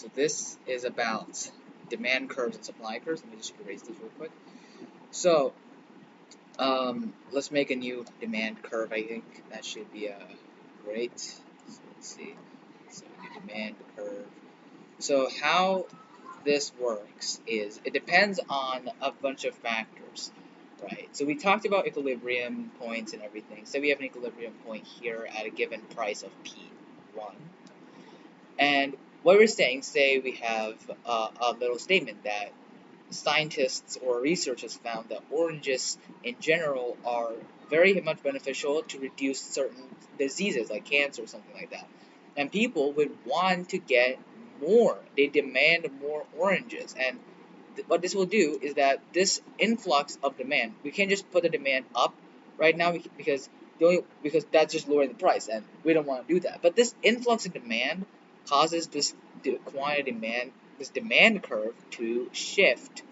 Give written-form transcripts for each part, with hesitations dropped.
So this is about demand curves and supply curves. Let me just erase this real quick. So let's make a new demand curve. I think that should be great. So let's see. So new demand curve. So how this works is it depends on a bunch of factors, right? So we talked about equilibrium points and everything. So we have an equilibrium point here at a given price of P1. And what we're saying, say we have a little statement that scientists or researchers found that oranges in general are very much beneficial to reduce certain diseases like cancer or something like that. And people would want to get more. They demand more oranges. And what this will do is that this influx of demand, we can't just put the demand up right now because that's just lowering the price, and we don't want to do that. But this influx of demand causes this demand curve to shift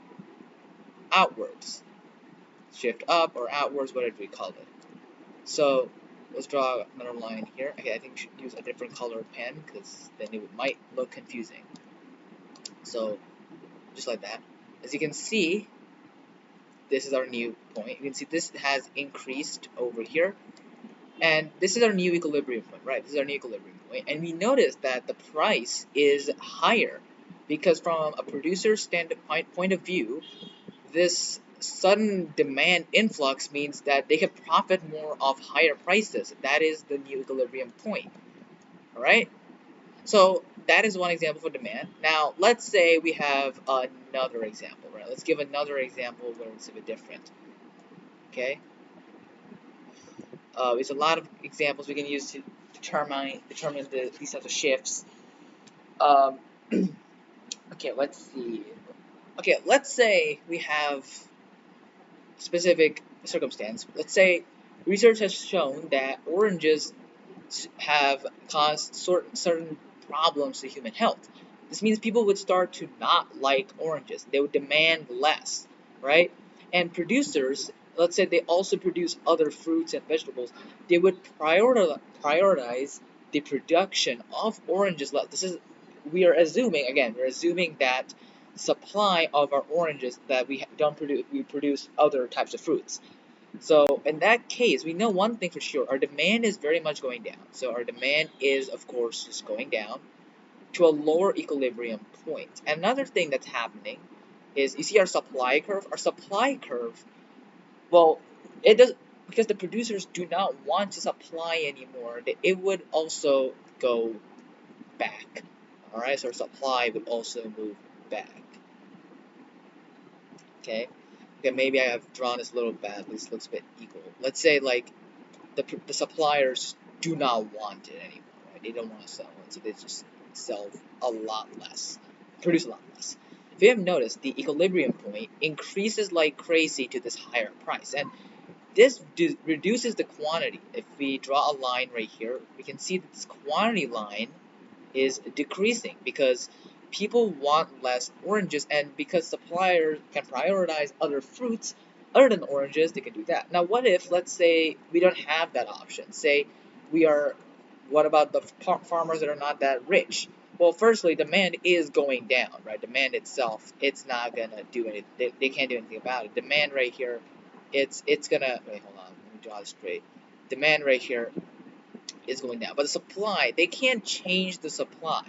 outwards, shift up or outwards, whatever we call it. So let's draw another line here. Okay, I think we should use a different color pen because then it might look confusing. So just like that. As you can see, this is our new point. You can see this has increased over here. And this is our new equilibrium point, right? This is our new equilibrium point. And we notice that the price is higher because from a producer's point of view, this sudden demand influx means that they can profit more off higher prices. That is the new equilibrium point, all right? So that is one example for demand. Now, let's say we have another example, right? Let's give another example where it's a bit different, okay? There's a lot of examples we can use to determine these types of shifts. Okay, let's see. Okay, let's say we have specific circumstance. Let's say research has shown that oranges have caused certain problems to human health. This means people would start to not like oranges. They would demand less, right? And producers, let's say they also produce other fruits and vegetables, they would prioritize the production of oranges less. We're assuming that supply of our oranges that we don't produce, we produce other types of fruits. So in that case, we know one thing for sure, our demand is very much going down. So our demand is, of course, just going down to a lower equilibrium point. And another thing that's happening is, you see our supply curve? Our supply curve, well, it does, because the producers do not want to supply anymore, it would also go back. All right, so our supply would also move back. Okay. Okay, maybe I have drawn this a little bad. This looks a bit equal. Let's say like the suppliers do not want it anymore. Right? They don't want to sell it, so they just sell a lot less, produce a lot less. If you have noticed, the equilibrium point increases like crazy to this higher price, and this reduces the quantity. If we draw a line right here, we can see that this quantity line is decreasing because people want less oranges, and because suppliers can prioritize other fruits other than oranges, they can do that. Now, what if, let's say, we don't have that option? Say what about the farmers that are not that rich? Well, firstly, demand is going down, right? Demand itself, it's not gonna do anything. They can't do anything about it. Demand right here, it's gonna, wait, hold on, let me draw this straight. Demand right here is going down. But the supply, they can't change the supply.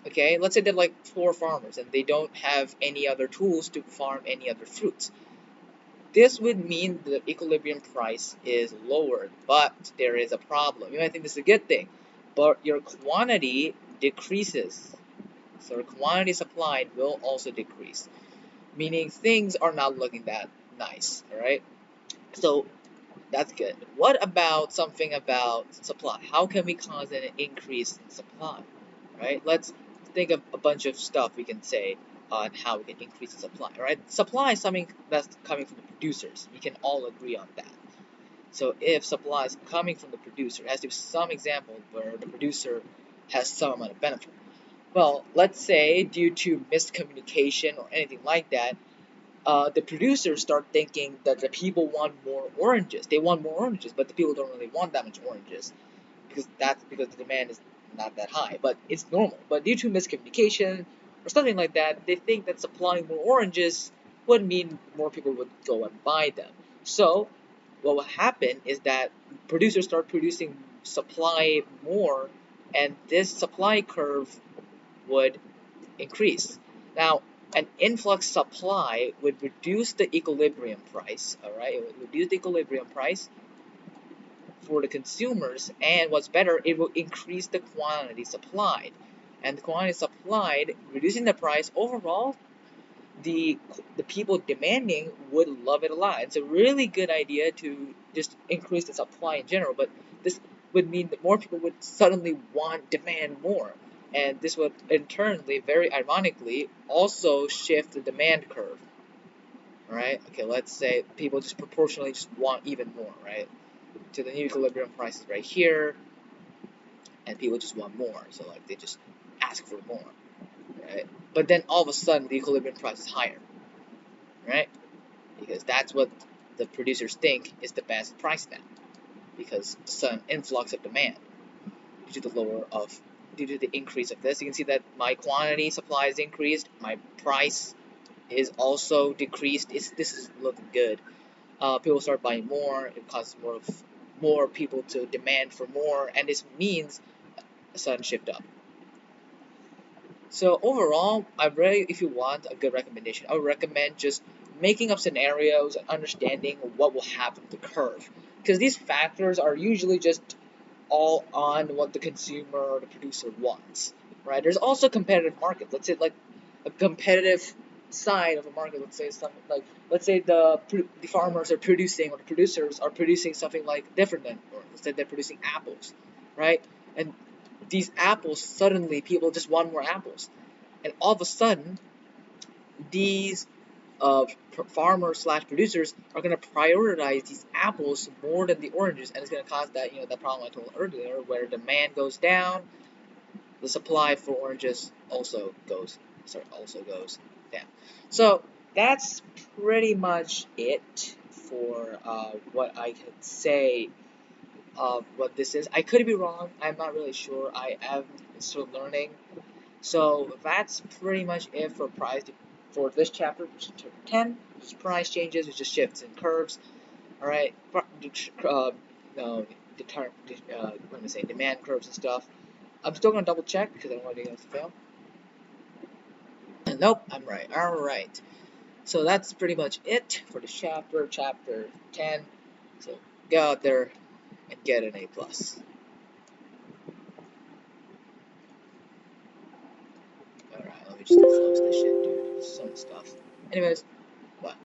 Okay, let's say they're like 4 farmers and they don't have any other tools to farm any other fruits. This would mean the equilibrium price is lowered, but there is a problem. You might think this is a good thing, but your quantity decreases. So your quantity supplied will also decrease, meaning things are not looking that nice, all right? So that's good. What about something about supply? How can we cause an increase in supply, right? Let's think of a bunch of stuff we can say on how we can increase the supply, right? Supply is something that's coming from the producers. We can all agree on that. So if supply is coming from the producer, it has to be some example where the producer has some amount of benefit. Well, let's say due to miscommunication or anything like that, the producers start thinking that the people want more oranges. They want more oranges, but the people don't really want that much oranges because the demand is not that high, but it's normal. But due to miscommunication or something like that, they think that supplying more oranges would mean more people would go and buy them. So what will happen is that producers start producing supply more, and this supply curve would increase. Now, an influx supply would reduce the equilibrium price, all right? It would reduce the equilibrium price for the consumers, and what's better, it will increase the quantity supplied. And the quantity supplied, reducing the price overall, the the people demanding would love it a lot. It's a really good idea to just increase the supply in general, but this would mean that more people would suddenly demand more, and this would internally, very ironically, also shift the demand curve. Right? Okay, let's say people just proportionally just want even more, right? To the new equilibrium price is right here, and people just want more, so like they just ask for more, right? But then all of a sudden the equilibrium price is higher, right? Because that's what the producers think is the best price now, because sudden influx of demand due to the increase of this. You can see that my quantity supply is increased, my price is also decreased. This is looking good. People start buying more. It causes more people to demand for more, and this means a sudden shift up. So overall, if you want a good recommendation, I would recommend just making up scenarios and understanding what will happen to the curve, because these factors are usually just all on what the consumer or the producer wants, right? There's also competitive markets. Let's say like a competitive side of a market. Let's say the farmers are producing, or the producers are producing something like different than, or let's say they're producing apples, right? And these apples, suddenly people just want more apples, and all of a sudden these farmers slash producers are going to prioritize these apples more than the oranges, and it's going to cause that problem I told earlier, where demand goes down, the supply for oranges also goes down. So that's pretty much it for what I could say of what this is. I could be wrong. I'm not really sure. I am still learning. So that's pretty much it for this chapter, which is chapter 10. Just price changes, it's just shifts and curves. All right, let me say demand curves and stuff. I'm still gonna double check because I don't want anything else to fail. Nope, I'm right. All right. So that's pretty much it for this chapter, chapter 10. So go out there and get an A+. Alright, let me just close this shit, dude. Some stuff. Anyways, bye.